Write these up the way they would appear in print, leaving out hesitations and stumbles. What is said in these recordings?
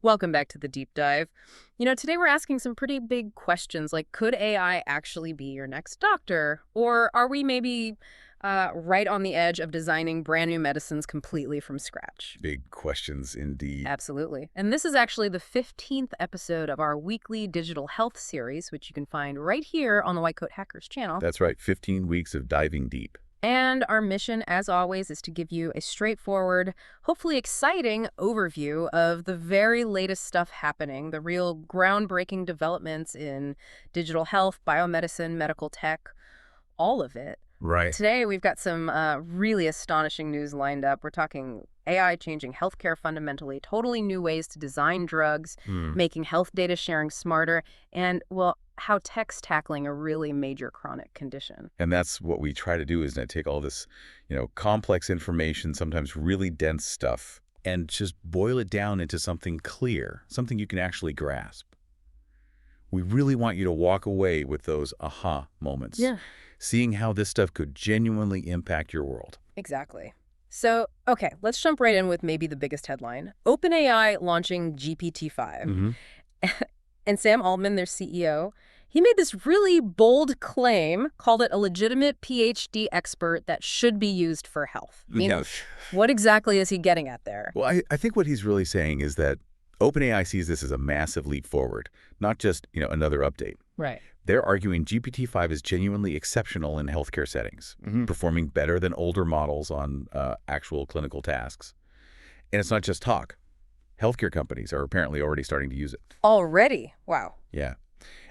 Welcome back to the deep dive. Today we're asking some pretty big questions like, could AI actually be your next doctor? Or are we maybe right on the edge of designing brand new medicines completely from scratch? Big questions indeed. Absolutely. And this is actually the 15th episode of our weekly digital health series, which you can find right here on the White Coat Hackers channel. That's right, 15 weeks of diving deep. And our mission, as always, is to give you a straightforward, hopefully exciting overview of the very latest stuff happening, the real groundbreaking developments in digital health, biomedicine, medical tech, all of it. Right. Today, we've got some really astonishing news lined up. We're talking AI changing healthcare fundamentally, totally new ways to design drugs, making health data sharing smarter, and, well, how tech's tackling a really major chronic condition. And that's what we try to do, isn't it? Take all this, complex information, sometimes really dense stuff, and just boil it down into something clear, something you can actually grasp. We really want you to walk away with those aha moments. Yeah. Seeing how this stuff could genuinely impact your world. Exactly. So, okay, let's jump right in with maybe the biggest headline. OpenAI launching GPT-5. And Sam Altman, their CEO, he made this really bold claim, called it a legitimate Ph.D. expert that should be used for health. What exactly is he getting at there? Well, I think what he's really saying is that OpenAI sees this as a massive leap forward, not just, another update. Right. They're arguing GPT-5 is genuinely exceptional in healthcare settings, performing better than older models on actual clinical tasks. And it's not just talk. Healthcare companies are apparently already starting to use it. Already? Wow. Yeah.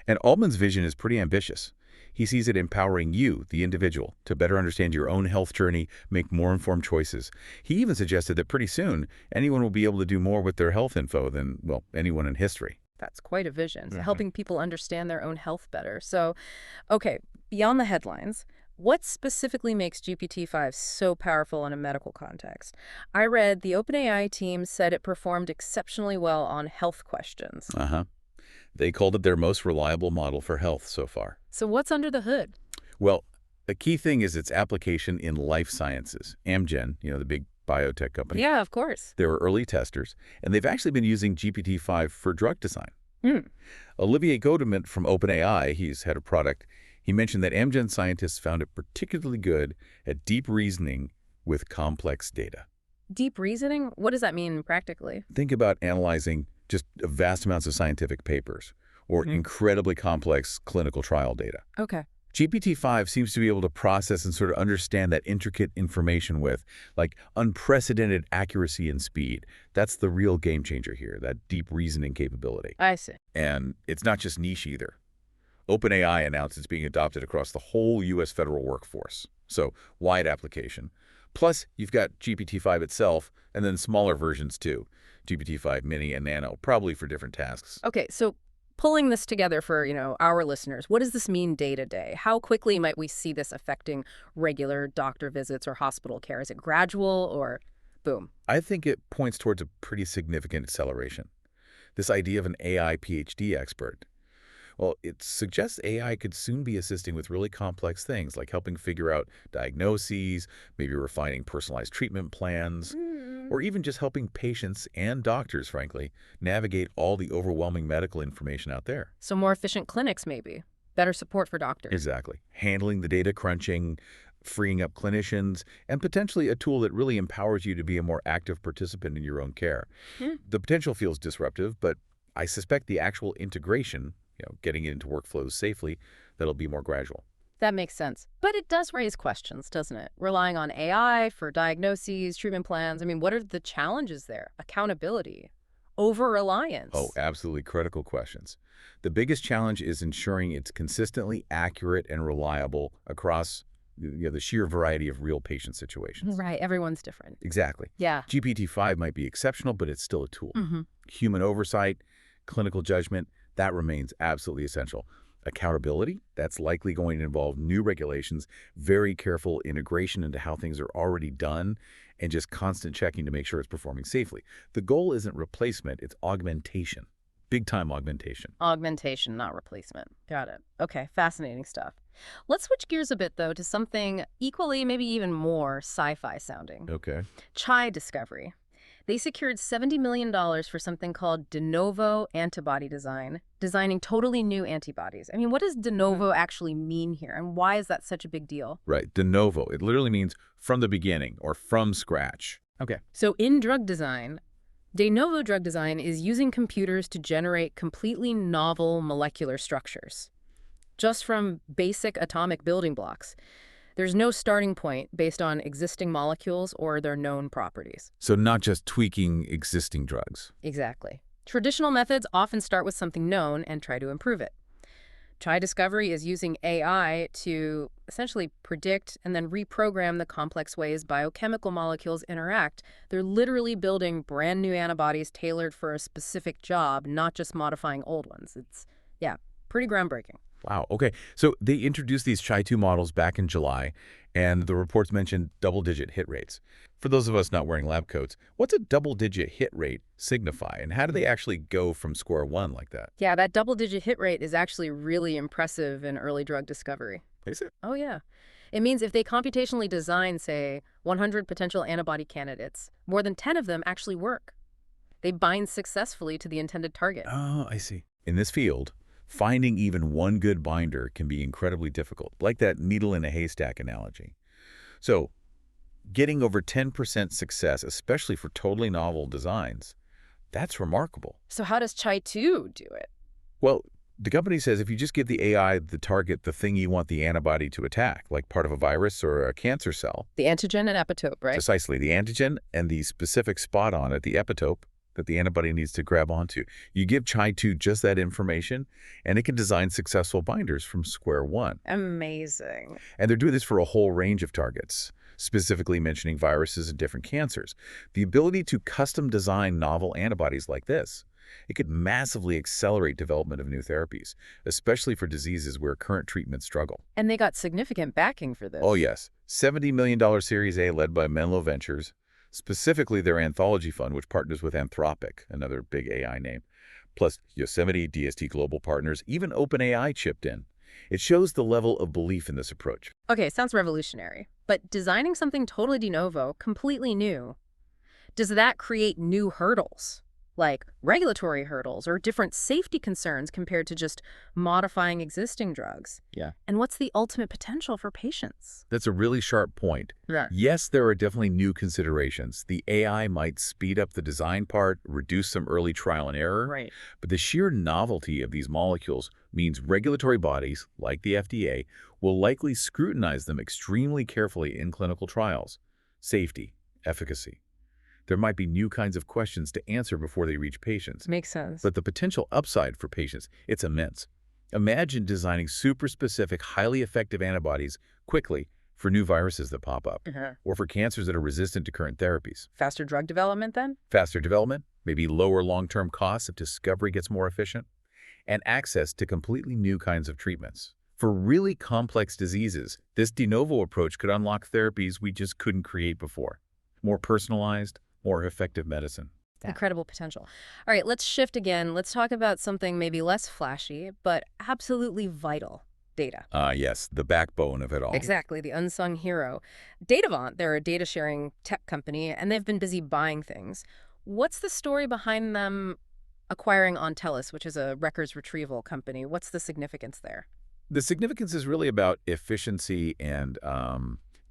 And Altman's vision is pretty ambitious. He sees it empowering you, the individual, to better understand your own health journey, make more informed choices. He even suggested that pretty soon, anyone will be able to do more with their health info than, well, anyone in history. That's quite a vision, so helping people understand their own health better. So, okay, beyond the headlines, what specifically makes GPT-5 so powerful in a medical context? I read the OpenAI team said it performed exceptionally well on health questions. They called it their most reliable model for health so far. So what's under the hood? Well, the key thing is its application in life sciences. Amgen, the big biotech company. Yeah, of course. They were early testers, and they've actually been using GPT-5 for drug design. Olivier Godement from OpenAI, he's head of product, he mentioned that Amgen scientists found it particularly good at deep reasoning with complex data. Deep reasoning? What does that mean practically? Think about analyzing just vast amounts of scientific papers or incredibly complex clinical trial data. Okay. GPT-5 seems to be able to process and sort of understand that intricate information with, like, unprecedented accuracy and speed. That's the real game changer here, that deep reasoning capability. I see. And it's not just niche either. OpenAI announced it's being adopted across the whole U.S. federal workforce. So, wide application. Plus, you've got GPT-5 itself, and then smaller versions too. GPT-5 Mini and Nano, probably for different tasks. Okay, so pulling this together for, our listeners, what does this mean day to day? How quickly might we see this affecting regular doctor visits or hospital care? Is it gradual or boom? I think it points towards a pretty significant acceleration. This idea of an AI PhD expert, well, it suggests AI could soon be assisting with really complex things like helping figure out diagnoses, maybe refining personalized treatment plans, or even just helping patients and doctors, frankly, navigate all the overwhelming medical information out there. So more efficient clinics, maybe. Better support for doctors. Exactly. Handling the data crunching, freeing up clinicians, and potentially a tool that really empowers you to be a more active participant in your own care. The potential feels disruptive, but I suspect the actual integration, getting it into workflows safely, that'll be more gradual. That makes sense. But it does raise questions, doesn't it? Relying on AI for diagnoses, treatment plans. I mean, what are the challenges there? Accountability, over-reliance. Oh, absolutely critical questions. The biggest challenge is ensuring it's consistently accurate and reliable across the sheer variety of real patient situations. Right. Everyone's different. Exactly. Yeah. GPT-5 might be exceptional, but it's still a tool. Human oversight, clinical judgment, that remains absolutely essential. Accountability, that's likely going to involve new regulations, very careful integration into how things are already done, and just constant checking to make sure it's performing safely. The goal isn't replacement, it's augmentation. Big-time augmentation. Augmentation, not replacement. Got it. Okay, fascinating stuff. Let's switch gears a bit, though, to something equally, maybe even more sci-fi sounding. Okay. Chai discovery. They secured $70 million for something called de novo antibody design, designing totally new antibodies. I mean, what does de novo actually mean here, and why is that such a big deal? Right, de novo. It literally means from the beginning or from scratch. Okay. So in drug design, de novo drug design is using computers to generate completely novel molecular structures, just from basic atomic building blocks. There's no starting point based on existing molecules or their known properties. So not just tweaking existing drugs. Exactly. Traditional methods often start with something known and try to improve it. Chai Discovery is using AI to essentially predict and then reprogram the complex ways biochemical molecules interact. They're literally building brand new antibodies tailored for a specific job, not just modifying old ones. It's, yeah, pretty groundbreaking. Wow, okay. So they introduced these Chai-2 models back in July, and the reports mentioned double-digit hit rates. For those of us not wearing lab coats, what's a double-digit hit rate signify, and how do they actually go from square one like that? Yeah, that double-digit hit rate is actually really impressive in early drug discovery. Is it? Oh, yeah. It means if they computationally design, say, 100 potential antibody candidates, more than 10 of them actually work. They bind successfully to the intended target. Oh, I see. In this field, finding even one good binder can be incredibly difficult, like that needle in a haystack analogy. So, getting over 10% success, especially for totally novel designs, that's remarkable. So how does Chai-2 do it? Well, the company says if you just give the AI the target, the thing you want the antibody to attack, like part of a virus or a cancer cell. The antigen and epitope, right? Precisely, the antigen and the specific spot on it, the epitope, that the antibody needs to grab onto. You give Chai-2 just that information, and it can design successful binders from square one. Amazing. And they're doing this for a whole range of targets, specifically mentioning viruses and different cancers. The ability to custom design novel antibodies like this, it could massively accelerate development of new therapies, especially for diseases where current treatments struggle. And they got significant backing for this. Oh, yes. $70 million Series A led by Menlo Ventures, specifically their anthology fund, which partners with Anthropic, another big AI name, plus Yosemite, DST Global Partners, even OpenAI chipped in. It shows the level of belief in this approach. Okay, sounds revolutionary. But designing something totally de novo, completely new, does that create new hurdles? Like regulatory hurdles or different safety concerns compared to just modifying existing drugs? Yeah. And what's the ultimate potential for patients? That's a really sharp point. Yeah. Yes, there are definitely new considerations. The AI might speed up the design part, reduce some early trial and error. Right. But the sheer novelty of these molecules means regulatory bodies, like the FDA, will likely scrutinize them extremely carefully in clinical trials. Safety, efficacy. There might be new kinds of questions to answer before they reach patients. Makes sense. But the potential upside for patients, it's immense. Imagine designing super-specific, highly effective antibodies quickly for new viruses that pop up, or for cancers that are resistant to current therapies. Faster drug development, then? Faster development, maybe lower long-term costs if discovery gets more efficient, and access to completely new kinds of treatments. For really complex diseases, this de novo approach could unlock therapies we just couldn't create before. More personalized, more effective medicine. Incredible potential. All right, let's shift again. Let's talk about something maybe less flashy, but absolutely vital. Data. Yes, the backbone of it all. Exactly, the unsung hero. Datavant, they're a data sharing tech company, and they've been busy buying things. What's the story behind them acquiring Ontellus, which is a records retrieval company? What's the significance there? The significance is really about efficiency and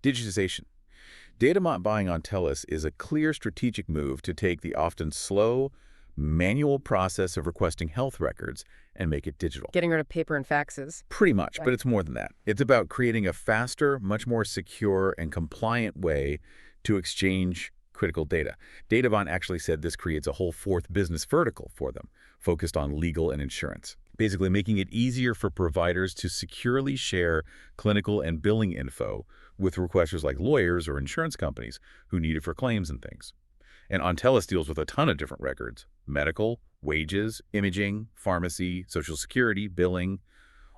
digitization. Datavant buying Ontellus is a clear strategic move to take the often slow, manual process of requesting health records and make it digital. Getting rid of paper and faxes. Pretty much, Right. but it's more than that. It's about creating a faster, much more secure and compliant way to exchange critical data. Datavant actually said this creates a whole fourth business vertical for them, focused on legal and insurance, basically making it easier for providers to securely share clinical and billing info with requesters like lawyers or insurance companies who need it for claims and things. And Ontellus deals with a ton of different records: medical, wages, imaging, pharmacy, social security, billing,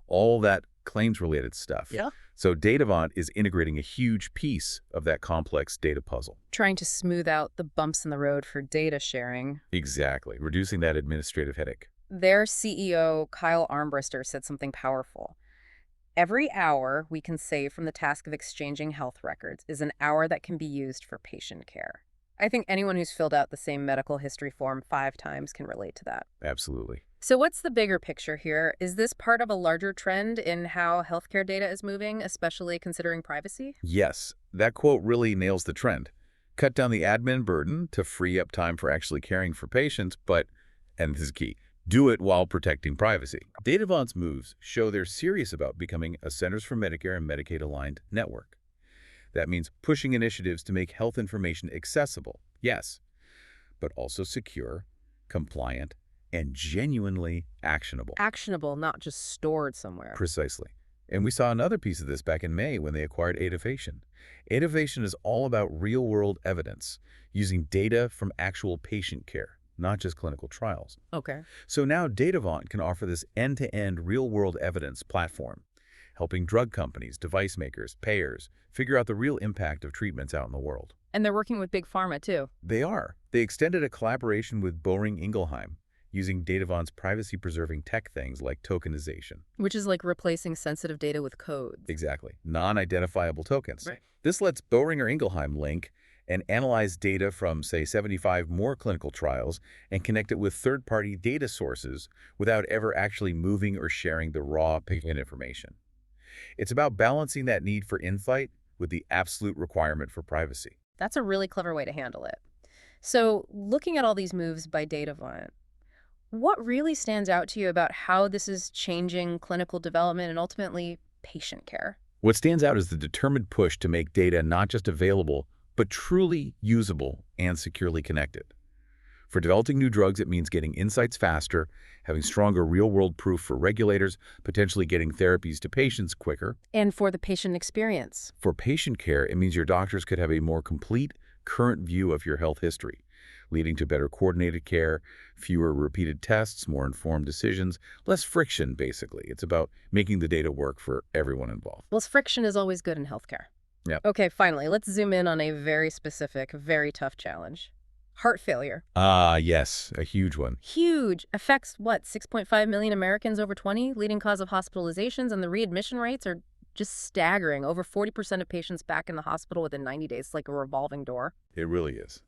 all that claims-related stuff. Yeah. So Datavant is integrating a huge piece of that complex data puzzle. Trying to smooth out the bumps in the road for data sharing. Exactly, reducing that administrative headache. Their CEO, Kyle Armbrister, said something powerful. Every hour we can save from the task of exchanging health records is an hour that can be used for patient care. I think anyone who's filled out the same medical history form 5 times can relate to that. Absolutely. So what's the bigger picture here? Is this part of a larger trend in how healthcare data is moving, especially considering privacy? Yes, that quote really nails the trend. Cut down the admin burden to free up time for actually caring for patients, but, and this is key, do it while protecting privacy. Datavant's moves show they're serious about becoming a Centers for Medicare and Medicaid-aligned network. That means pushing initiatives to make health information accessible, yes, but also secure, compliant, and genuinely actionable. Actionable, not just stored somewhere. Precisely. And we saw another piece of this back in May when they acquired Adavation. Adavation is all about real-world evidence, using data from actual patient care, not just clinical trials. Okay. So now Datavant can offer this end-to-end real-world evidence platform, helping drug companies, device makers, payers figure out the real impact of treatments out in the world. And they're working with big pharma, too. They are. They extended a collaboration with Boehringer Ingelheim, using Datavant's privacy-preserving tech things like tokenization. Which is like replacing sensitive data with codes. Exactly. Non-identifiable tokens. Right. This lets Boehringer Ingelheim link and analyze data from, say, 75 more clinical trials and connect it with third-party data sources without ever actually moving or sharing the raw patient information. It's about balancing that need for insight with the absolute requirement for privacy. That's a really clever way to handle it. So, looking at all these moves by Datavant, what really stands out to you about how this is changing clinical development and ultimately patient care? What stands out is the determined push to make data not just available, but truly usable and securely connected. For developing new drugs, it means getting insights faster, having stronger real-world proof for regulators, potentially getting therapies to patients quicker. And for the patient experience. For patient care, it means your doctors could have a more complete, current view of your health history, leading to better coordinated care, fewer repeated tests, more informed decisions, less friction, basically. It's about making the data work for everyone involved. Well, friction is always good in healthcare. Yep. Okay, finally, let's zoom in on a very specific, very tough challenge. Heart failure. Yes, a huge one. Huge. Affects, what, 6.5 million Americans over 20? Leading cause of hospitalizations, and the readmission rates are just staggering. Over 40% of patients back in the hospital within 90 days. It's like a revolving door. It really is.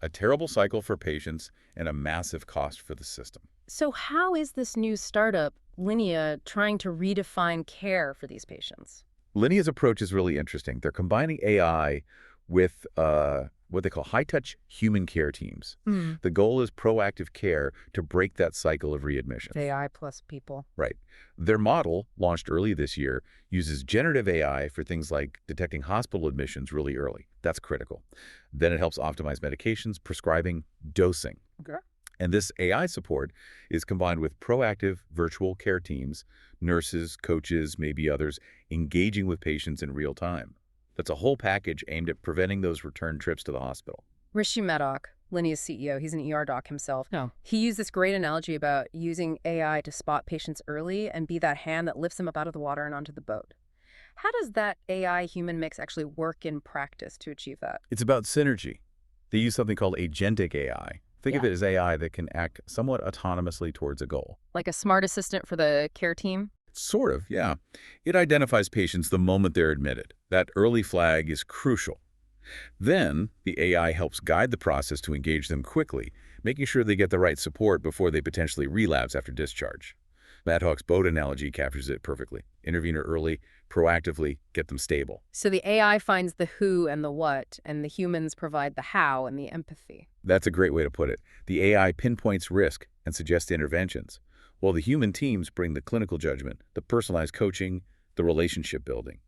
A terrible cycle for patients and a massive cost for the system. So how is this new startup, Linea, trying to redefine care for these patients? Linea's approach is really interesting. They're combining AI with what they call high-touch human care teams. The goal is proactive care to break that cycle of readmissions. AI plus people. Right. Their model, launched early this year, uses generative AI for things like detecting hospital admissions really early. That's critical. Then it helps optimize medications, prescribing, dosing. Okay. And this AI support is combined with proactive virtual care teams, nurses, coaches, maybe others, engaging with patients in real time. That's a whole package aimed at preventing those return trips to the hospital. Rishi Maddock, Linea's CEO, he's an ER doc himself. Oh. He used this great analogy about using AI to spot patients early and be that hand that lifts them up out of the water and onto the boat. How does that AI-human mix actually work in practice to achieve that? It's about synergy. They use something called agentic AI. Think of it as AI that can act somewhat autonomously towards a goal. Like a smart assistant for the care team? Sort of, yeah. It identifies patients the moment they're admitted. That early flag is crucial. Then, the AI helps guide the process to engage them quickly, making sure they get the right support before they potentially relapse after discharge. Maddock's boat analogy captures it perfectly. Intervene early, proactively, get them stable. So the AI finds the who and the what, and the humans provide the how and the empathy. That's a great way to put it. The AI pinpoints risk and suggests interventions, while the human teams bring the clinical judgment, the personalized coaching, the relationship building.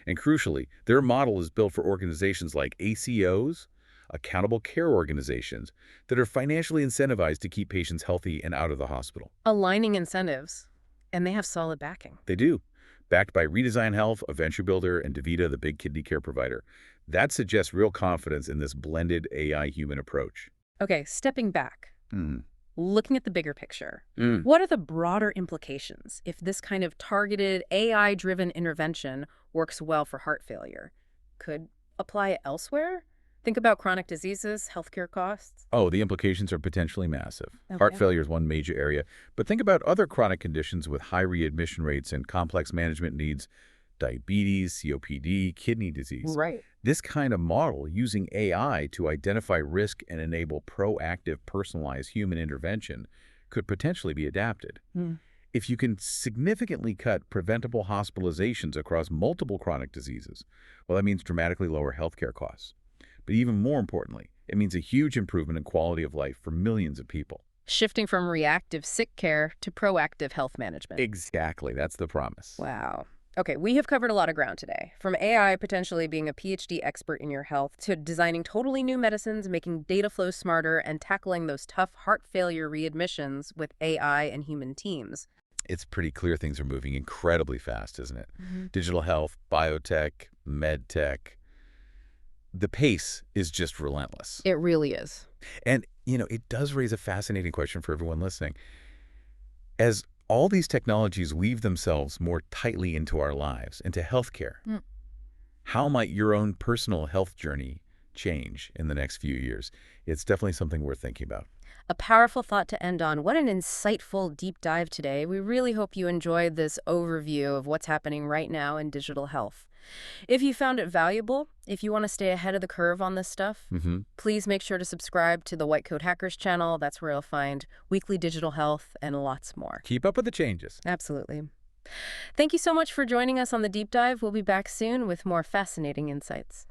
And crucially, their model is built for organizations like ACOs, accountable care organizations, that are financially incentivized to keep patients healthy and out of the hospital. Aligning incentives, and they have solid backing. They do. Backed by Redesign Health, a venture builder, and DaVita, the big kidney care provider. That suggests real confidence in this blended AI-human approach. Okay, stepping back. Looking at the bigger picture, what are the broader implications if this kind of targeted AI-driven intervention works well for heart failure? Could apply it elsewhere? Think about chronic diseases, healthcare costs. Oh, the implications are potentially massive. Okay. Heart failure is one major area, but think about other chronic conditions with high readmission rates and complex management needs. diabetes, COPD, kidney disease. Right. This kind of model, using AI to identify risk and enable proactive, personalized human intervention, could potentially be adapted. Hmm. If you can significantly cut preventable hospitalizations across multiple chronic diseases, well, that means dramatically lower healthcare costs. But even more importantly, it means a huge improvement in quality of life for millions of people. Shifting from reactive sick care to proactive health management. Exactly. That's the promise. Wow. Okay, we have covered a lot of ground today. From AI potentially being a Ph.D. expert in your health to designing totally new medicines, making data flow smarter, and tackling those tough heart failure readmissions with AI and human teams. It's pretty clear things are moving incredibly fast, isn't it? Hmm. Digital health, biotech, med tech. The pace is just relentless. It really is. And, it does raise a fascinating question for everyone listening. As all these technologies weave themselves more tightly into our lives, into healthcare, how might your own personal health journey change in the next few years? It's definitely something worth thinking about. A powerful thought to end on. What an insightful deep dive today. We really hope you enjoyed this overview of what's happening right now in digital health. If you found it valuable, if you want to stay ahead of the curve on this stuff, please make sure to subscribe to the White Coat Hackers channel. That's where you'll find weekly digital health and lots more. Keep up with the changes. Absolutely. Thank you so much for joining us on the deep dive. We'll be back soon with more fascinating insights.